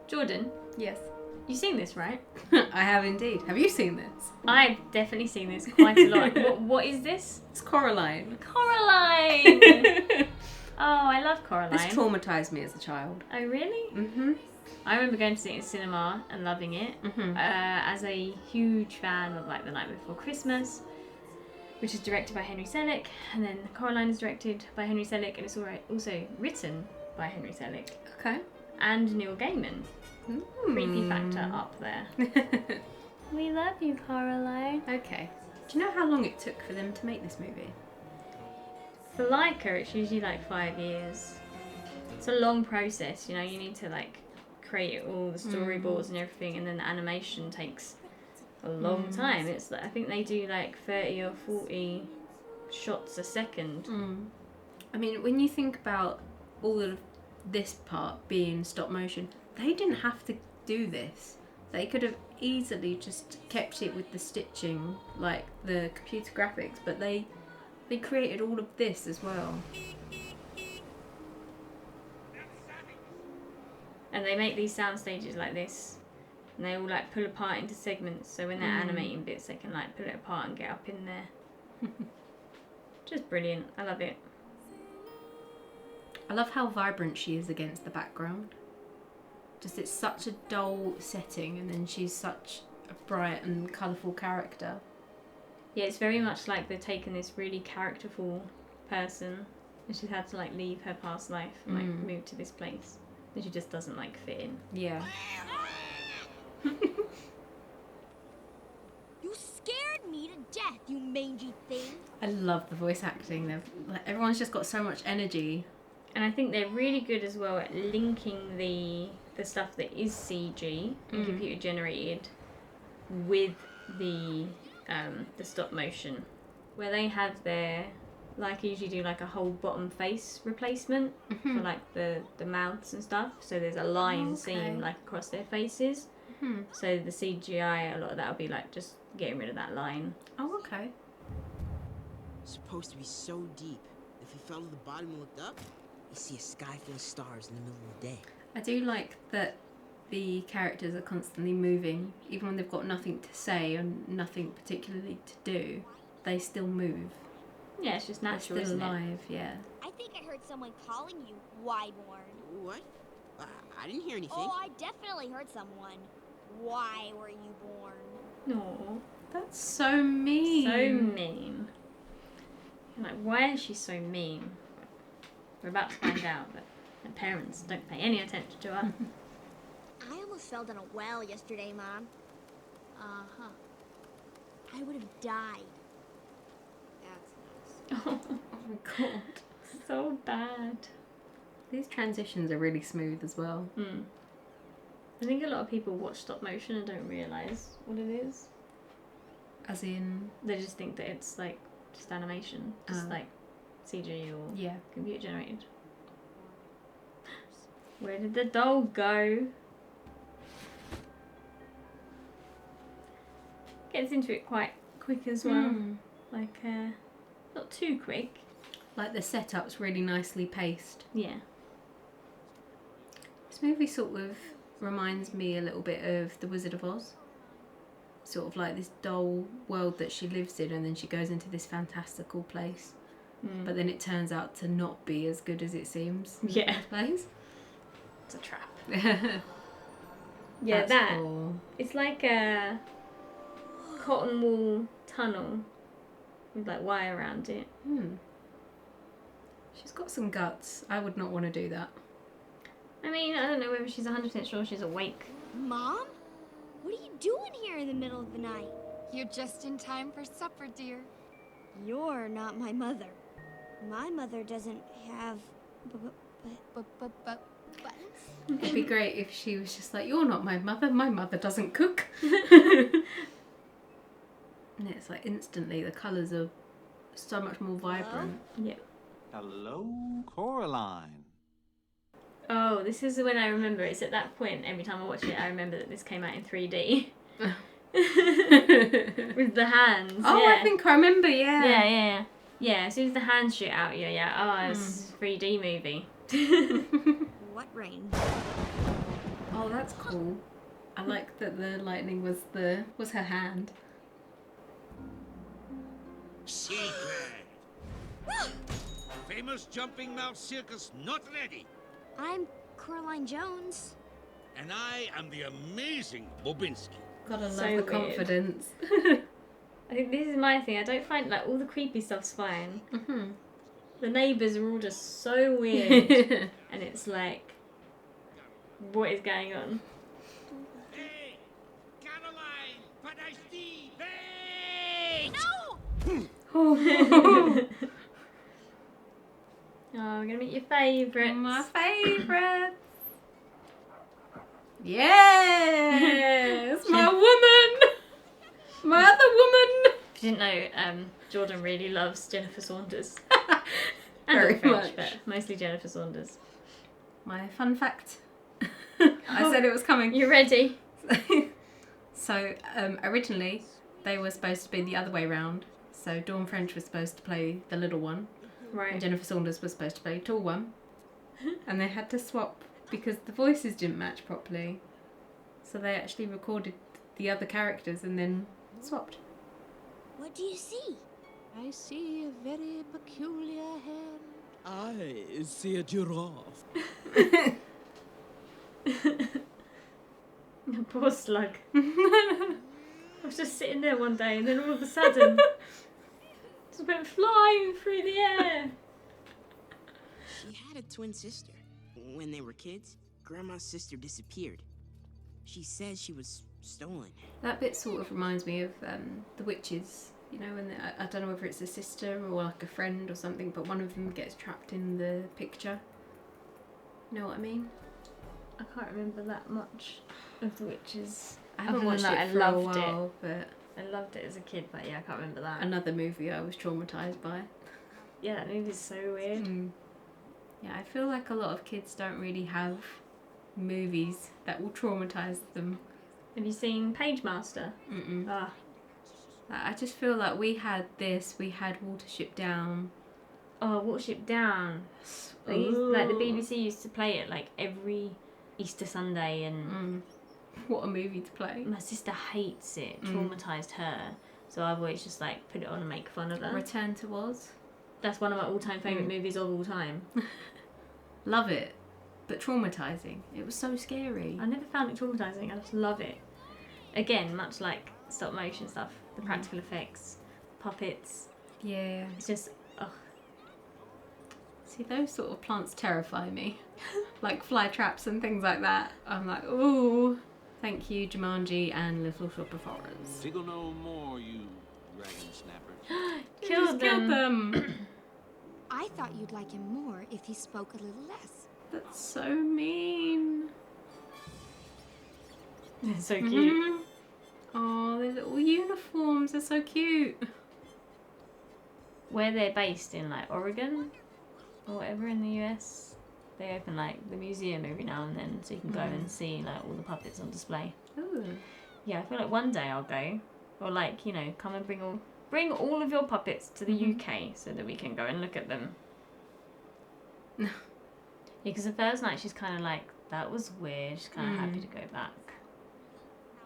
Jordan, Yes. you've seen this, right? I have indeed. Have you seen this? I've definitely seen this quite a lot. What is this? It's Coraline. Coraline! Oh, I love Coraline. This traumatised me as a child. Oh, really? Mm-hmm. I remember going to see it in cinema and loving it. Mm-hmm. As a huge fan of like The Night Before Christmas, which is directed by Henry Selick, and then Coraline is directed by Henry Selick, and it's also written by Henry Selick Okay. and Neil Gaiman. Creepy factor up there. We love you, Coraline. Okay. Do you know how long it took for them to make this movie? For Leica, it's usually like 5 years. It's a long process, you know. You need to like create all the storyboards and everything, and then the animation takes a long time. It's like, I think they do like 30 or 40 shots a second. I mean, when you think about all of this part being stop motion, they didn't have to do this. They could have easily just kept it with the stitching, like the computer graphics, but they created all of this as well. And they make these sound stages like this, and they all like pull apart into segments, so when they're animating bits they can like pull it apart and get up in there. Just brilliant. I love it. I love how vibrant she is against the background. Just it's such a dull setting, and then she's such a bright and colourful character. Yeah, it's very much like they've taken this really characterful person and she's had to like leave her past life and like move to this place, and she just doesn't like fit in. Yeah. You scared me to death, you mangy thing. I love the voice acting. Everyone's just got so much energy. And I think they're really good as well at linking the stuff that is CG and computer generated with the stop motion, where they have their, like, usually do like a whole bottom face replacement for like the mouths and stuff, so there's a line seen like across their faces. So the CGI, a lot of that will be like just getting rid of that line. Oh, okay. It's supposed to be so deep. If we fell to the bottom and looked up, you see a sky full of stars in the middle of the day. I do like that the characters are constantly moving, even when they've got nothing to say and nothing particularly to do. They still move. Yeah, it's just They're natural, still isn't it? alive, yeah. I think I heard someone calling you Wyborn. What? I didn't hear anything. Oh, I definitely heard someone. Why were you born? No, That's so mean. so mean. You're like, why is she so mean? We're about to find out, but her parents don't pay any attention to her. I almost fell down a well yesterday, Mom. Uh-huh. I would have died. That's nice. Oh my god. So bad. These transitions are really smooth as well. I think a lot of people watch stop motion and don't realise what it is. As in... They just think that it's like just animation, just like CG or computer generated. Where did the doll go? Gets into it quite quick as well. Like, not too quick. Like the setup's really nicely paced. Yeah. This movie sort of reminds me a little bit of The Wizard of Oz. Sort of like this dull world that she lives in, and then she goes into this fantastical place. But then it turns out to not be as good as it seems. Yeah. Place. It's a trap. That's that. cool. It's like a cotton wool tunnel with like wire around it. She's got some guts. I would not want to do that. I mean, I don't know whether she's 100% sure she's awake. Mom? What are you doing here in the middle of the night? You're just in time for supper, dear. You're not my mother. My mother doesn't have... Buttons? It'd be great if she was just like, you're not my mother doesn't cook. And it's like instantly the colours are so much more vibrant. Yeah. Hello, Coraline. Oh, this is when I remember. It's at that point, every time I watch it, I remember that this came out in 3D. With the hands. Oh, yeah. I think I remember, yeah. Yeah, as soon as the hands shoot out, oh, it's a 3D movie. What rain? Oh, that's cool. I like that the lightning was her hand. Secret! Famous jumping mouth circus not ready. I'm Coraline Jones. And I am the amazing Bobinski. Gotta love So the weird. confidence. I think this is my thing. I don't find like all the creepy stuff's fine. Mm-hmm. The neighbours are all just so weird, and it's like, what is going on? Hey, Caroline, but I see. Hey! Oh, we're gonna meet your favourites. My favourites. Yes, my woman. My other woman. If you didn't know, Jordan really loves Jennifer Saunders. Very and French, much. but mostly Jennifer Saunders. My fun fact. I said it was coming. You ready? So, originally, they were supposed to be the other way round. So, Dawn French was supposed to play the little one, and Right. Jennifer Saunders was supposed to play the tall one. And they had to swap because the voices didn't match properly. So, they actually recorded the other characters and then swapped. What do you see? I see a very peculiar hand. I see a giraffe. Poor slug. I was just sitting there one day, and then all of a sudden, just went flying through the air. She had a twin sister. When they were kids, Grandma's sister disappeared. She said she was stolen. That bit sort of reminds me of the witches. You know, when I don't know whether it's a sister or like a friend or something, but one of them gets trapped in the picture. You know what I mean? I can't remember that much of the witches. I haven't Other watched than that, it I for loved a while, but I loved it as a kid, but yeah, I can't remember that. another movie I was traumatised by. Yeah, that movie's so weird. Yeah, I feel like a lot of kids don't really have movies that will traumatise them. Have you seen Page Master? Mm-mm. Ah, I just feel like we had Watership Down. oh, Watership Down. They used, like the BBC used to play it like every Easter Sunday, and What a movie to play. my sister hates it. Traumatised her, so I've always just like put it on and make fun of her. Return to Oz. That's one of my all-time favourite movies of all time. Love it, but traumatising. It was so scary. I never found it traumatising. I just love it. Again, much like stop motion stuff, the practical effects, puppets. Yeah. It's just, ugh. See, those sort of plants terrify me. Like fly traps and things like that. I'm like, ooh. Thank you, Jumanji and Little Shop of Horrors. Tickle no more, you dragon snappers. Killed them. I thought you'd like him more if he spoke a little less. That's so mean. They're so cute. Mhm. Oh, their little uniforms are so cute. Where they're based in like Oregon or whatever in the US, they open like the museum every now and then, so you can go and see like all the puppets on display. Ooh. Yeah, I feel like one day I'll go, or like, you know, come and bring all of your puppets to the UK so that we can go and look at them. Yeah, because the first night she's kind of like, that was weird. She's kind of happy to go back.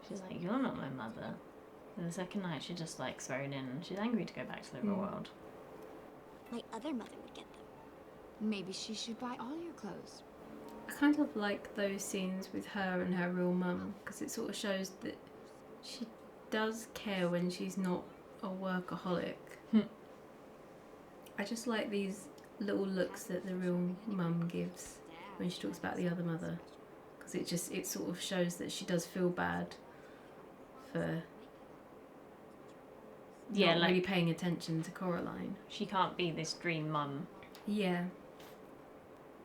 She's like, you're not my mother. And the second night she's just like thrown in and she's angry to go back to the real world. My other mother would get them. Maybe she should buy all your clothes. I kind of like those scenes with her and her real mum because it sort of shows that she does care when she's not a workaholic. I just like these little looks that the real mum gives when she talks about the other mother, because it sort of shows that she does feel bad for not like really paying attention to Coraline. she can't be this dream mum. Yeah.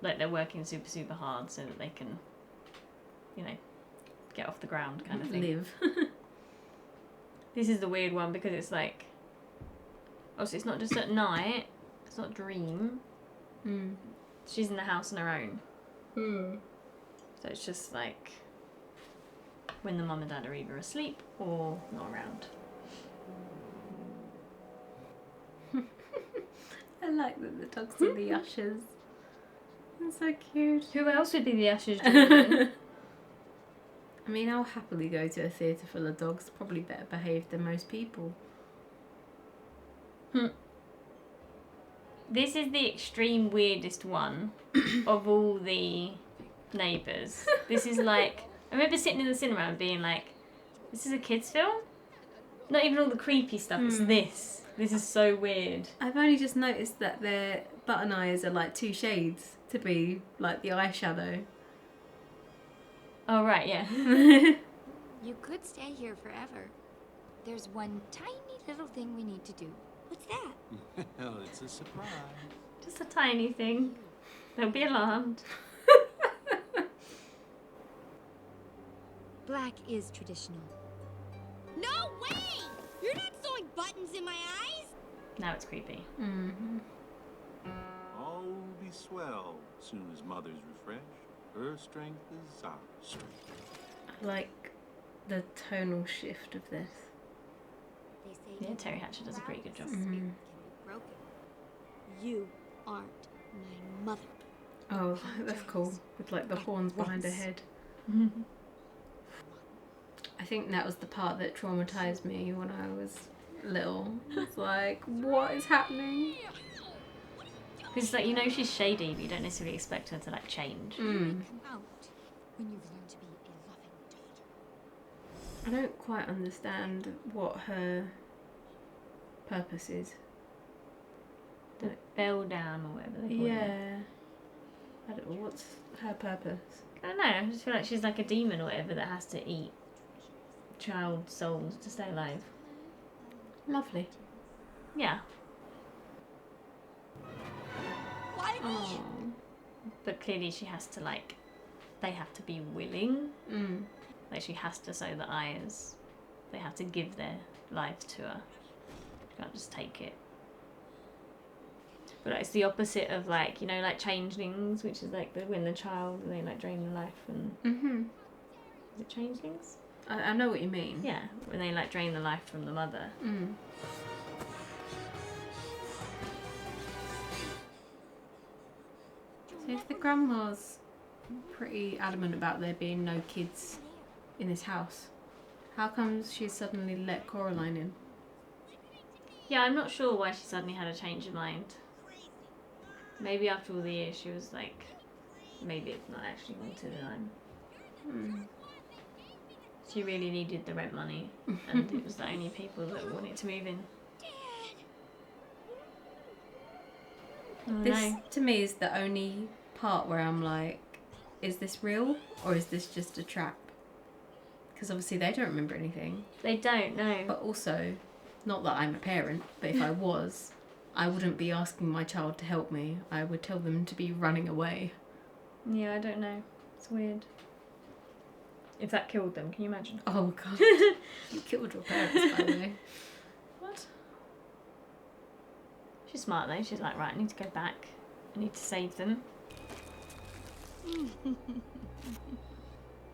Like they're working super, super hard so that they can, you know, get off the ground kind of thing. Live. This is the weird one because it's like, oh, so it's not just at night, it's not dream. She's in the house on her own. So it's just like when the mum and dad are either asleep or not around. I like that the dogs are the ushers. They're so cute. Who else would be the ushers, Jordan? I mean, I'll happily go to a theatre full of dogs, probably better behaved than most people. This is the extreme weirdest one of all the neighbours. This is like, I remember sitting in the cinema and being like, this is a kids' film? Not even all the creepy stuff, it's this. This is so weird. I've only just noticed that their button eyes are like 2 shades to be like the eyeshadow. Oh, right, yeah. You could stay here forever. There's one tiny little thing we need to do. What's that? Well, it's a surprise. Just a tiny thing. Don't be alarmed. Black is traditional. No way! You're not sewing buttons in my eyes! Now it's creepy. Mm-hmm. All will be swell soon as mother's refreshed. Her strength is our strength. I like the tonal shift of this. They say Yeah, Terry Hatcher does a pretty good job. spirit can be broken. You aren't my mother. Oh, that's cool. With like the horns behind her head. I think that was the part that traumatized me when I was little. It's like, what is happening? Because, like, you know she's shady, but you don't necessarily expect her to, like, change. Come out when you've learned to be a loving daughter. I don't quite understand what her purpose is. The bell down or whatever they call it. Yeah. I don't know, what's her purpose? I don't know, I just feel like she's like a demon or whatever that has to eat child souls to stay alive. Lovely. Yeah. Why me? Oh. But clearly she has to, like, they have to be willing. Mm. Like, she has to sew the eyes. They have to give their lives to her. You can't just take it. But like, it's the opposite of, like, you know, like changelings, which is like when the child, they like drain the life and... Mm-hmm. Is it changelings? I know what you mean. Yeah, when they like drain the life from the mother. Mm. So if the grandma's pretty adamant about there being no kids in this house, how comes she suddenly let Coraline in? Yeah, I'm not sure why she suddenly had a change of mind. Maybe after all the years she was like, maybe it's not actually wanted and I'm... She really needed the rent money and it was the only people that wanted to move in. This, to me, is the only part where I'm like, is this real or is this just a trap? Because obviously they don't remember anything. They don't know. But also, not that I'm a parent, but if I was, I wouldn't be asking my child to help me. I would tell them to be running away. Yeah, I don't know. It's weird. If that killed them, can you imagine? Oh god. You killed your parents, by the way. What? She's smart though. She's like, right, I need to go back. I need to save them.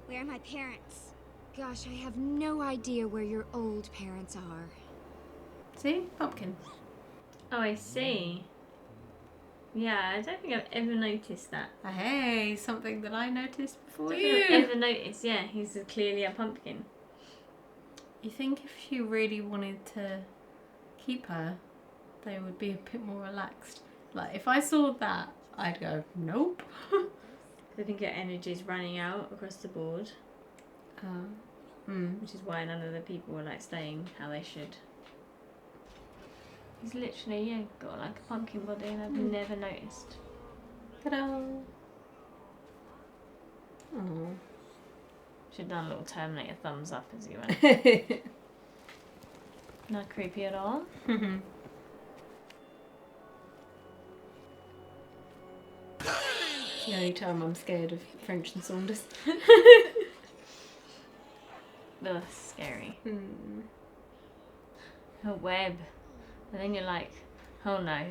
Where are my parents? Gosh, I have no idea where your old parents are. See? Pumpkin. Oh, I see. Yeah, I don't think I've ever noticed that. Hey, something that I noticed before I you. don't think I've ever noticed, yeah, he's clearly a pumpkin. You think if she really wanted to keep her, they would be a bit more relaxed? Like, if I saw that, I'd go, nope. I think her energy's running out across the board, which is why none of the people were like staying how they should. He's literally, yeah, got like a pumpkin body and I've never noticed. Ta-da! Oh. Should have done a little Terminator thumbs up as you went. Not creepy at all. It's the only time I'm scared of French and Saunders. Ugh, scary. A web. And then you're like, oh no.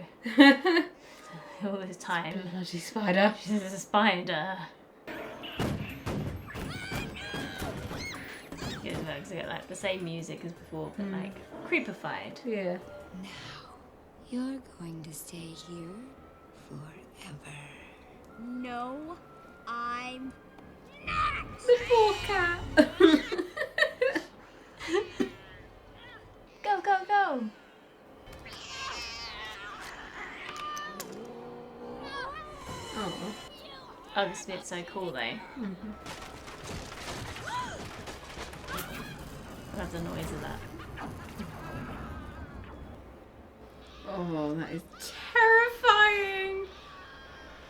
All this time. Bloody spider. She's a spider. Good, no, 'cause I get like the same music as before, but like creepified. Yeah. Now, you're going to stay here forever. No, I'm not. The poor cat. this bit's so cool though. Mm-hmm. I love the noise of that. Oh, that is terrifying.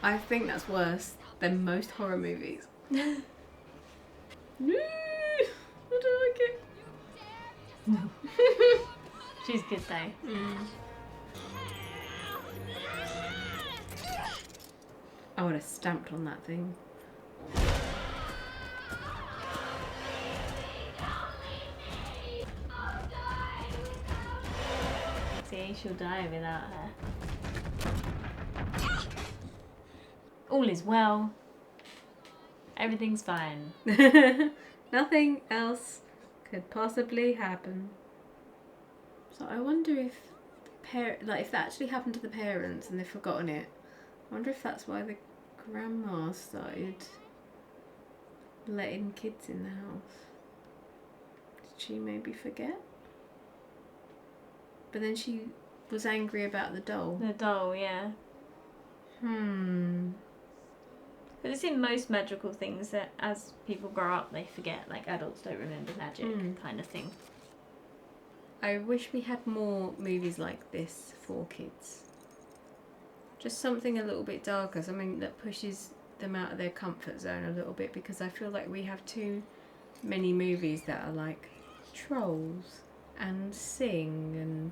I think that's worse than most horror movies. I don't like it. She's good though. I would have stamped on that thing. See, she'll die without her. All is well. Everything's fine. Nothing else could possibly happen. So I wonder if if that actually happened to the parents and they've forgotten it. I wonder if that's why the grandma started letting kids in the house. Did she maybe forget? But then she was angry about the doll. The doll, yeah. But it's in most magical things that as people grow up they forget, like adults don't remember magic kind of thing. I wish we had more movies like this for kids. Just something a little bit darker, something that pushes them out of their comfort zone a little bit, because I feel like we have too many movies that are like Trolls and Sing and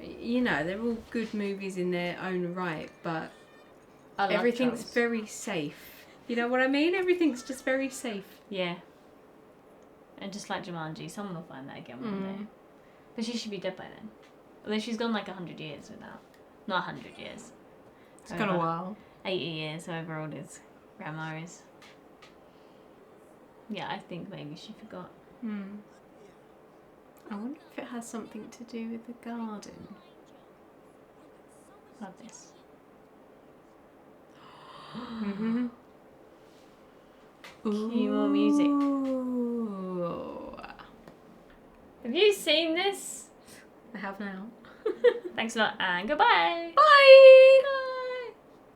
you know, they're all good movies in their own right, but everything's Trolls. very safe. You know what I mean? Everything's just very safe. Yeah. And just like Jumanji, someone will find that again one day. But she should be dead by then. Although she's gone like 100 years without. Not 100 years. It's gone a while. 80 years, however old his grandma is. Yeah, I think maybe she forgot. I wonder if it has something to do with the garden. Love this. Cue more music. Ooh. Have you seen this? I have now. Thanks a lot and goodbye. Bye!